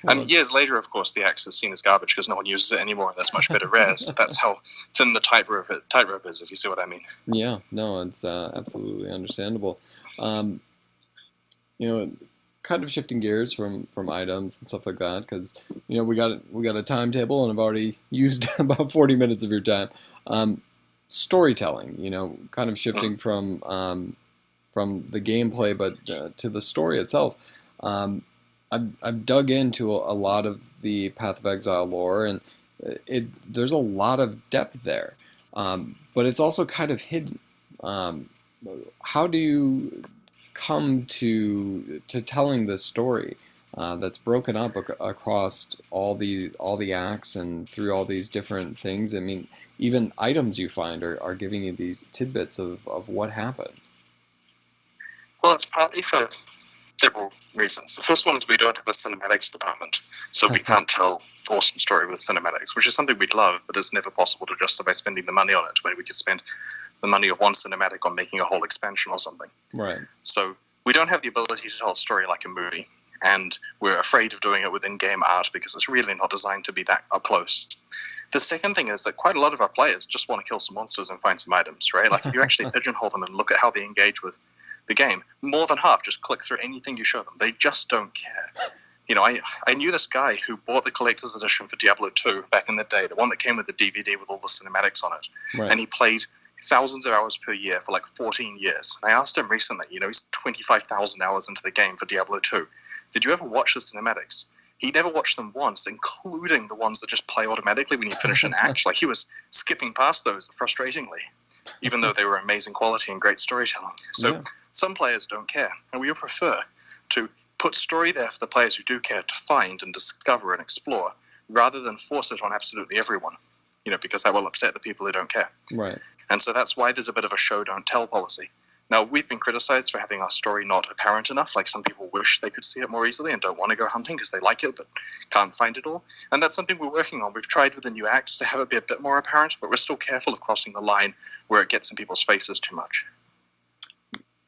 And years later, of course, the axe is seen as garbage because no one uses it anymore, and there's much better rares. That's how thin the tightrope is, if you see what I mean. Yeah, no, it's absolutely understandable. Kind of shifting gears from items and stuff like that, because we got a timetable, and I've already used about 40 minutes of your time. Storytelling, kind of shifting from the gameplay, but to the story itself. I've dug into a lot of the Path of Exile lore, and there's a lot of depth there, but it's also kind of hidden. How do you come to telling this story that's broken up across all the acts and through all these different things? I mean, even items you find are giving you these tidbits of what happened. Well, it's partly for several reasons. The first one is we don't have a cinematics department, so we can't tell awesome story with cinematics, which is something we'd love, but it's never possible to justify spending the money on it, when we could spend the money of one cinematic on making a whole expansion or something. Right. So we don't have the ability to tell a story like a movie, and we're afraid of doing it with in-game art because it's really not designed to be that up close. The second thing is that quite a lot of our players just want to kill some monsters and find some items, right? Like if you actually pigeonhole them and look at how they engage with the game, more than half just click through anything you show them. They just don't care. I knew this guy who bought the collector's edition for Diablo 2 back in the day, the one that came with the DVD with all the cinematics on it. Right. And he played thousands of hours per year for like 14 years. And I asked him recently, he's 25,000 hours into the game for Diablo 2. Did you ever watch the cinematics? He never watched them once, including the ones that just play automatically when you finish an act. Like, he was skipping past those frustratingly, even though they were amazing quality and great storytelling. So some players don't care, and we would prefer to put story there for the players who do care to find and discover and explore, rather than force it on absolutely everyone, because that will upset the people who don't care. Right. And so that's why there's a bit of a show don't tell policy. Now, we've been criticized for having our story not apparent enough. Like, some people wish they could see it more easily and don't want to go hunting because they like it but can't find it all. And that's something we're working on. We've tried with the new acts to have it be a bit more apparent, but we're still careful of crossing the line where it gets in people's faces too much.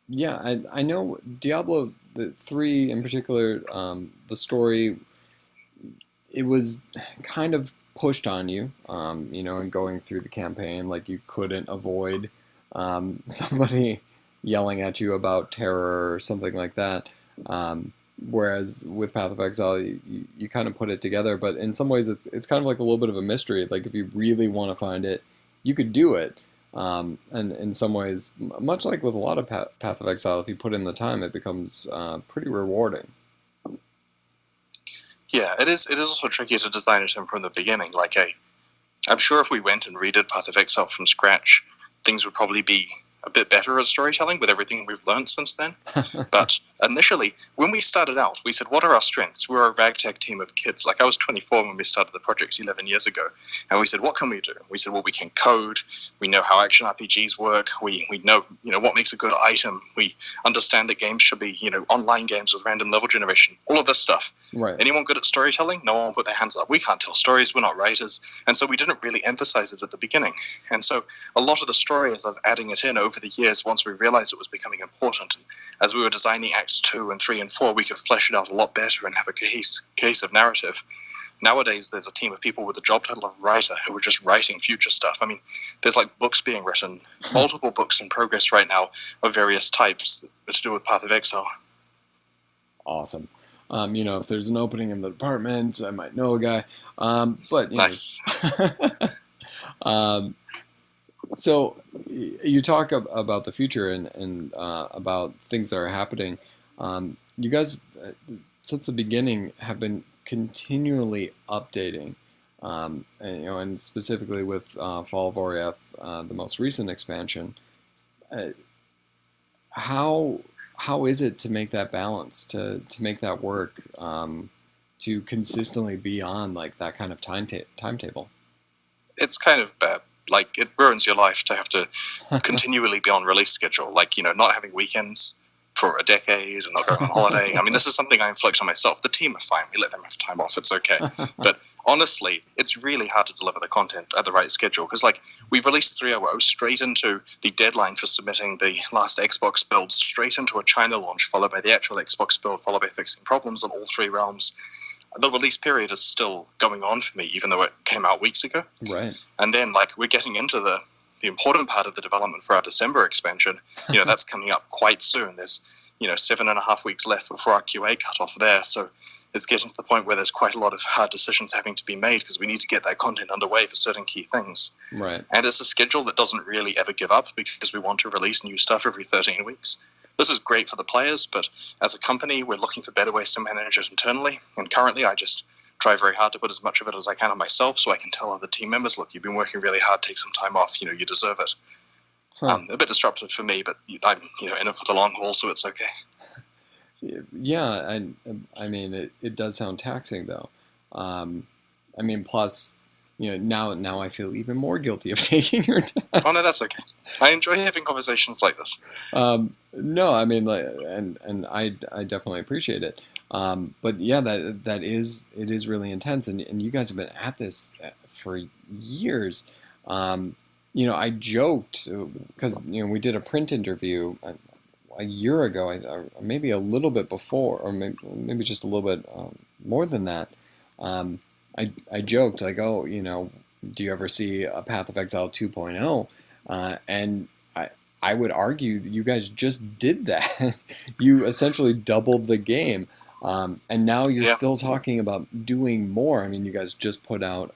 Yeah, I know Diablo 3 in particular, the story, it was kind of pushed on you, and going through the campaign, like you couldn't avoid somebody yelling at you about terror or something like that. Whereas with Path of Exile, you kind of put it together, but in some ways it's kind of like a little bit of a mystery. Like, if you really want to find it, you could do it. And in some ways, much like with a lot of Path of Exile, if you put in the time, it becomes pretty rewarding. Yeah, it is also tricky to design it in from the beginning. Like, I'm sure if we went and redid Path of Exile from scratch, things would probably be a bit better at storytelling with everything we've learned since then. But initially, when we started out, we said, what are our strengths? We're a ragtag team of kids. Like, I was 24 when we started the project 11 years ago. And we said, what can we do? We said, well, we can code. We know how action RPGs work. We know, what makes a good item. We understand that games should be, online games with random level generation. All of this stuff. Right. Anyone good at storytelling? No one put their hands up. We can't tell stories. We're not writers. And so we didn't really emphasize it at the beginning. And so a lot of the story, as I was adding it in over the years, once we realized it was becoming important, and as we were designing Acts 2 and 3 and 4, we could flesh it out a lot better and have a cohesive narrative. Nowadays, there's a team of people with the job title of writer who are just writing future stuff. I mean, there's like books being written, multiple books in progress right now of various types to do with Path of Exile. Awesome. If there's an opening in the department, I might know a guy. But Nice. So you talk about the future and about things that are happening. You guys, since the beginning, have been continually updating, and specifically with Fall of Oriath, the most recent expansion. How is it to make that balance, to make that work, to consistently be on like that kind of timetable? It's kind of bad. Like, it ruins your life to have to continually be on release schedule. Like, not having weekends for a decade and not going on holiday. I mean, this is something I inflict on myself. The team are fine. We let them have time off. It's okay. But honestly, it's really hard to deliver the content at the right schedule because, like, we released 3.0 straight into the deadline for submitting the last Xbox build, straight into a China launch, followed by the actual Xbox build, followed by fixing problems on all three realms. The release period is still going on for me, even though it came out weeks ago. Right. And then, like, we're getting into the important part of the development for our December expansion. That's coming up quite soon. There's, 7.5 weeks left before our QA cutoff there. So it's getting to the point where there's quite a lot of hard decisions having to be made because we need to get that content underway for certain key things. Right. And it's a schedule that doesn't really ever give up because we want to release new stuff every 13 weeks. This is great for the players, but as a company, we're looking for better ways to manage it internally. And currently, I just try very hard to put as much of it as I can on myself so I can tell other team members, look, you've been working really hard, take some time off, you deserve it. A bit disruptive for me, but I'm in it for the long haul, so it's okay. Yeah, I mean, it does sound taxing, though. Plus, now I feel even more guilty of taking your time. Oh, no, that's okay. I enjoy having conversations like this. No, I mean, and I definitely appreciate it. But yeah, it is really intense, and you guys have been at this for years. I joked because we did a print interview a year ago, or maybe a little bit before, or maybe just a little bit more than that. I joked like, oh, do you ever see a Path of Exile 2.0? And I would argue that you guys just did that. You essentially doubled the game. And now you're still talking about doing more. I mean, you guys just put out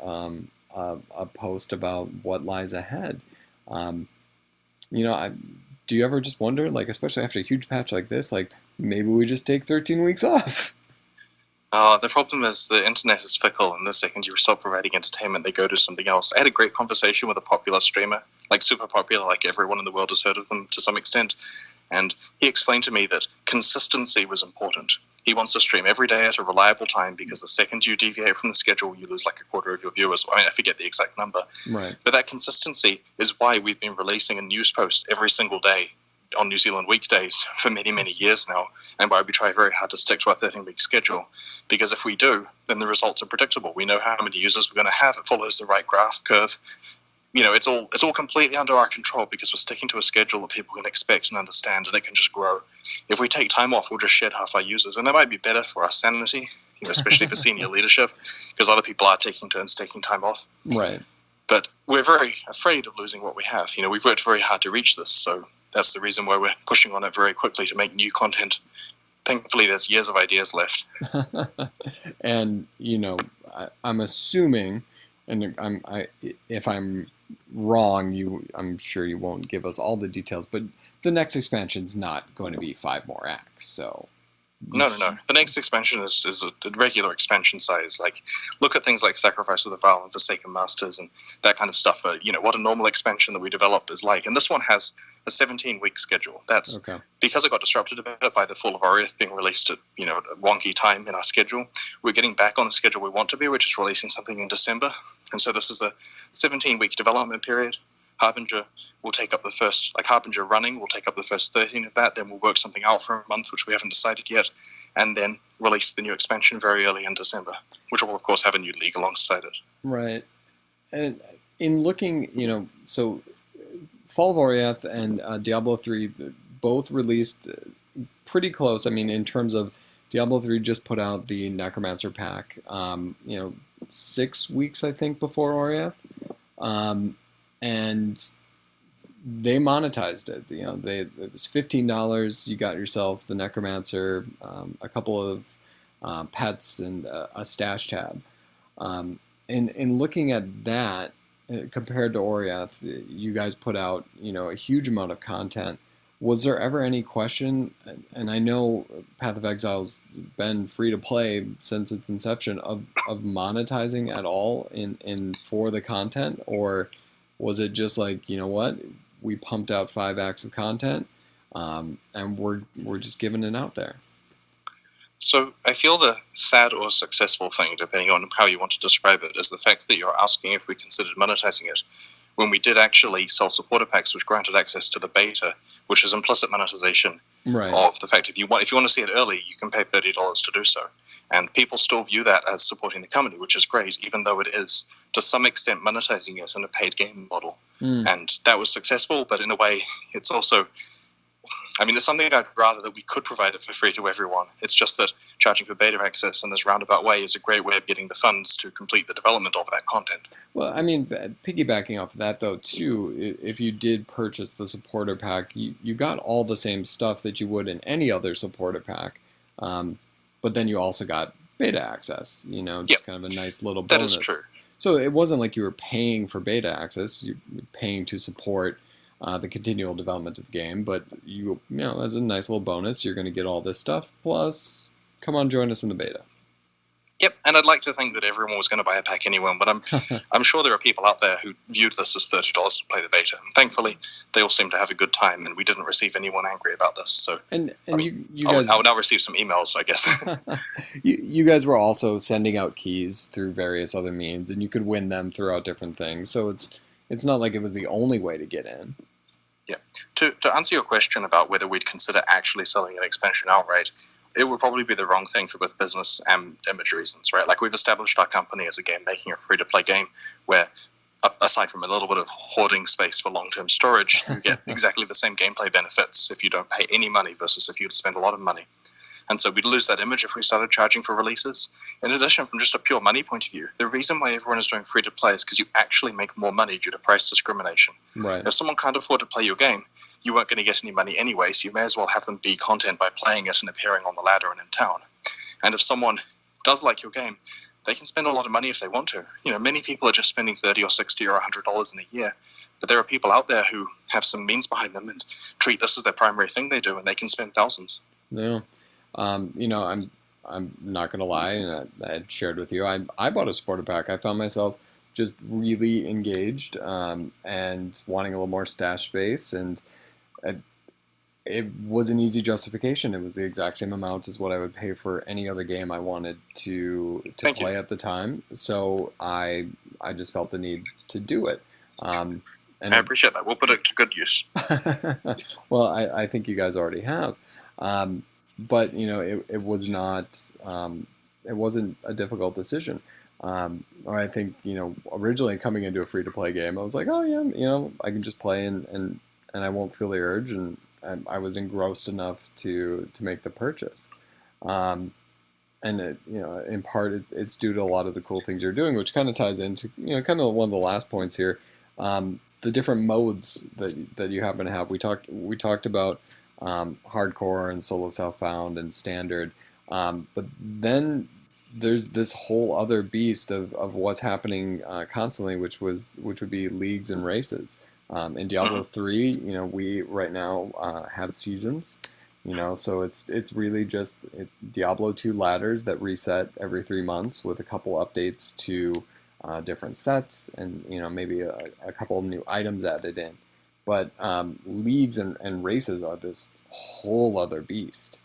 a post about what lies ahead. Do you ever just wonder, like, especially after a huge patch like this, like, maybe we just take 13 weeks off? The problem is the internet is fickle, and the second you stop providing entertainment, they go to something else. I had a great conversation with a popular streamer, like super popular, like everyone in the world has heard of them to some extent, and he explained to me that consistency was important. He wants to stream every day at a reliable time because the second you deviate from the schedule, you lose like a quarter of your viewers. I forget the exact number. Right. But that consistency is why we've been releasing a news post every single day on New Zealand weekdays for many, many years now, and why we try very hard to stick to our 13-week schedule. Because if we do, then the results are predictable. We know how many users we're going to have. It follows the right graph curve. It's all completely under our control because we're sticking to a schedule that people can expect and understand, and it can just grow. If we take time off, we'll just shed half our users, and that might be better for our sanity, especially for senior leadership, because other people are taking turns taking time off. Right. But we're very afraid of losing what we have. We've worked very hard to reach this, so that's the reason why we're pushing on it very quickly to make new content. Thankfully, there's years of ideas left. And, I'm assuming, and if I'm wrong, I'm sure you won't give us all the details, but the next expansion's not going to be 5 more acts, so... No. The next expansion is a regular expansion size. Like, look at things like Sacrifice of the Vow and Forsaken Masters and that kind of stuff. What a normal expansion that we develop is like. And this one has a 17-week schedule. That's okay. Because it got disrupted a bit by the Fall of Oriath being released at a wonky time in our schedule. We're getting back on the schedule we want to be, which is releasing something in December. And so this is a 17-week development period. Harbinger will take up the first, Harbinger running will take up the first 13 of that, then we'll work something out for a month, which we haven't decided yet, and then release the new expansion very early in December, which will, of course, have a new league alongside it. Right. And in looking, so Fall of Oriath and Diablo 3 both released pretty close. I mean, in terms of Diablo 3 just put out the Necromancer pack, 6 weeks, I think, before Oriath. And they monetized it. It was $15. You got yourself the Necromancer, a couple of pets, and a stash tab. In looking at that, compared to Oriath, you guys put out, a huge amount of content. Was there ever any question, and I know Path of Exile's been free to play since its inception, of monetizing at all in for the content, or was it just like, what, we pumped out 5 acts of content, and we're just giving it out there? So I feel the sad or successful thing, depending on how you want to describe it, is the fact that you're asking if we considered monetizing it, when we did actually sell supporter packs which granted access to the beta, which is implicit monetization of the fact if you want to see it early, you can pay $30 to do so. And people still view that as supporting the company, which is great, even though it is, to some extent, monetizing it in a paid game model. And that was successful, but in a way, it's also... it's something I'd rather that we could provide it for free to everyone. It's just that charging for beta access in this roundabout way is a great way of getting the funds to complete the development of that content. Well, piggybacking off of that, though, too, if you did purchase the supporter pack, you got all the same stuff that you would in any other supporter pack, but then you also got beta access, just kind of a nice little bonus. That is true. So it wasn't like you were paying for beta access, you're paying to support the continual development of the game, but you as a nice little bonus, you're going to get all this stuff, plus come on, join us in the beta. Yep, and I'd like to think that everyone was going to buy a pack anyway, but I'm sure there are people out there who viewed this as $30 to play the beta, and thankfully they all seem to have a good time, and we didn't receive anyone angry about this. So you guys, I'll now receive some emails, I guess. you guys were also sending out keys through various other means, and you could win them throughout different things, so it's not like it was the only way to get in. Yeah. To answer your question about whether we'd consider actually selling an expansion outright, it would probably be the wrong thing for both business and image reasons, right? Like, we've established our company as a game making a free-to-play game where, aside from a little bit of hoarding space for long-term storage, you get exactly the same gameplay benefits if you don't pay any money versus if you spend a lot of money. And so we'd lose that image if we started charging for releases. In addition, from just a pure money point of view, the reason why everyone is doing free-to-play is because you actually make more money due to price discrimination. Right. If someone can't afford to play your game, you weren't going to get any money anyway, so you may as well have them be content by playing it and appearing on the ladder and in town. And if someone does like your game, they can spend a lot of money if they want to. Many people are just spending $30 or $60 or $100 in a year, but there are people out there who have some means behind them and treat this as their primary thing they do, and they can spend thousands. Yeah. I'm not gonna lie, and I had shared with you, I bought a supporter pack. I found myself just really engaged, and wanting a little more stash space, and it was an easy justification. It was the exact same amount as what I would pay for any other game I wanted to play at the time. So I just felt the need to do it. And I appreciate that. We'll put it to good use. Well, I think you guys already have. But it was not. It wasn't a difficult decision. I think originally coming into a free-to-play game, I was like, oh yeah, I can just play and I won't feel the urge, and I was engrossed enough to make the purchase. And in part, it's due to a lot of the cool things you're doing, which kind of ties into kind of one of the last points here, the different modes that you happen to have. We talked about hardcore and solo self-found and standard, but then there's this whole other beast of what's happening constantly, which would be leagues and races. In Diablo 3, we right now have seasons, so it's really just Diablo 2 ladders that reset every 3 months with a couple updates to different sets and maybe a couple of new items added in. But leagues and races are this whole other beast.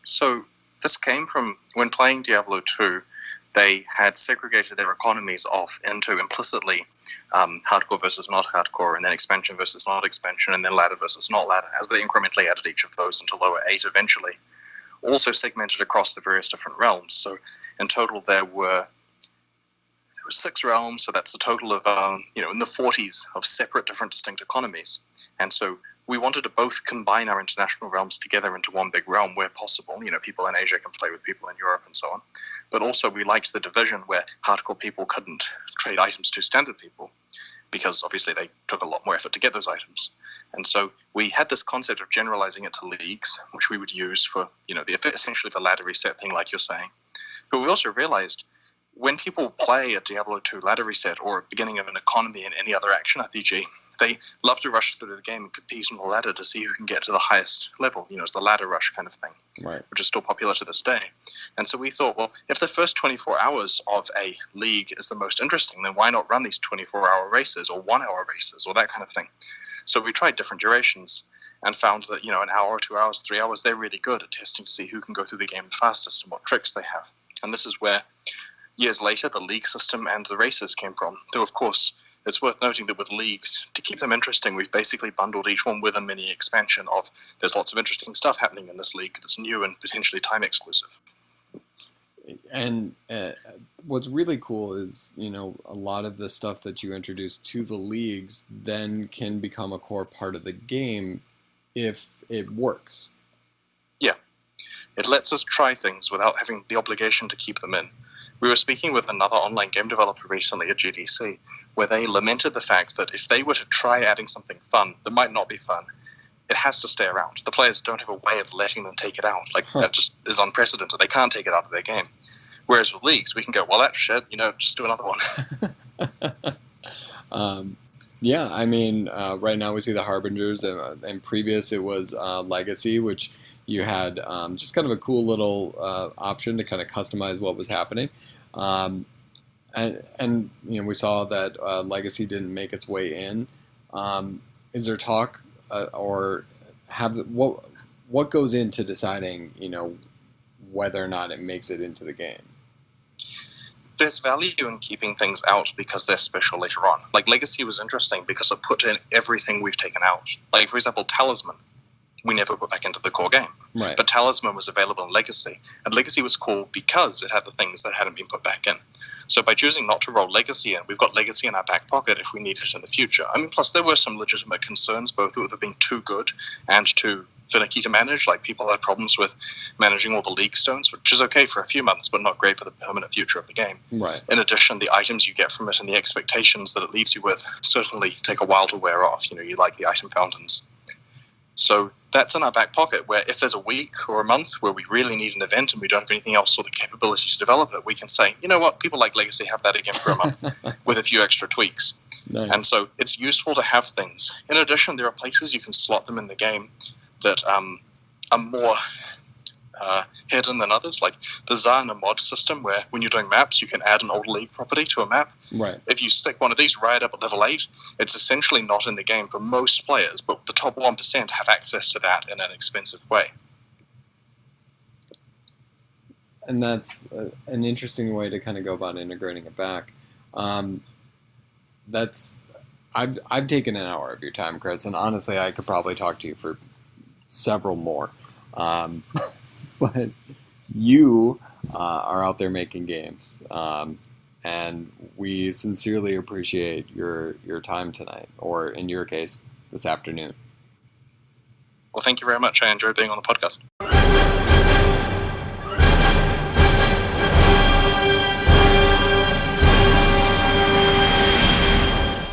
So this came from when playing Diablo 2, they had segregated their economies off into implicitly hardcore versus not hardcore, and then expansion versus not expansion, and then ladder versus not ladder, as they incrementally added each of those into lower 8 eventually. Also segmented across the various different realms. So in total there were 6 realms, so that's a total of in the 40s of separate different distinct economies. And so we wanted to both combine our international realms together into one big realm where possible. People in Asia can play with people in Europe and so on. But also we liked the division where hardcore people couldn't trade items to standard people, because obviously they took a lot more effort to get those items. And so we had this concept of generalizing it to leagues, which we would use for, essentially the ladder reset thing, like you're saying. But we also realized when people play a Diablo 2 ladder reset or a beginning of an economy in any other action RPG, they love to rush through the game and compete on the ladder to see who can get to the highest level. It's the ladder rush kind of thing, right, which is still popular to this day. And so we thought, well, if the first 24 hours of a league is the most interesting, then why not run these 24-hour races or 1-hour races or that kind of thing? So we tried different durations and found that, an hour, 2 hours, 3 hours, they're really good at testing to see who can go through the game the fastest and what tricks they have. And this is where years later, the league system and the races came from. Though, of course, it's worth noting that with leagues, to keep them interesting, we've basically bundled each one with a mini expansion of there's lots of interesting stuff happening in this league that's new and potentially time exclusive. And what's really cool is, a lot of the stuff that you introduce to the leagues then can become a core part of the game if it works. Yeah. It lets us try things without having the obligation to keep them in. We were speaking with another online game developer recently at GDC, where they lamented the fact that if they were to try adding something fun that might not be fun, it has to stay around. The players don't have a way of letting them take it out. That just is unprecedented. They can't take it out of their game. Whereas with leagues, we can go, well, that's shit, just do another one. Yeah, right now we see the Harbingers, and previous it was Legacy, which you had just kind of a cool little option to kind of customize what was happening. And we saw that Legacy didn't make its way in. Is there talk or what goes into deciding, whether or not it makes it into the game? There's value in keeping things out because they're special later on. Legacy was interesting because it put in everything we've taken out. For example, Talisman. We never put back into the core game. Right. But Talisman was available in Legacy. And Legacy was cool because it had the things that hadn't been put back in. So by choosing not to roll Legacy in, we've got Legacy in our back pocket if we need it in the future. Plus there were some legitimate concerns, both with it being too good and too finicky to manage. People had problems with managing all the league stones, which is okay for a few months, but not great for the permanent future of the game. Right. In addition, the items you get from it and the expectations that it leaves you with certainly take a while to wear off. You like the item fountains. So that's in our back pocket, where if there's a week or a month where we really need an event and we don't have anything else or the capability to develop it, we can say, you know what, people like Legacy, have that again for a month with a few extra tweaks. Nice. And so it's useful to have things. In addition, there are places you can slot them in the game that are more hidden than others, like the Zana mod system, where when you're doing maps, you can add an old league property to a map. Right. If you stick one of these right up at level 8, it's essentially not in the game for most players, but the top 1% have access to that in an expensive way. And that's an interesting way to kind of go about integrating it back. I've taken an hour of your time, Chris, and honestly, I could probably talk to you for several more. But you are out there making games, and we sincerely appreciate your time tonight, or in your case, this afternoon. Well, thank you very much. I enjoyed being on the podcast.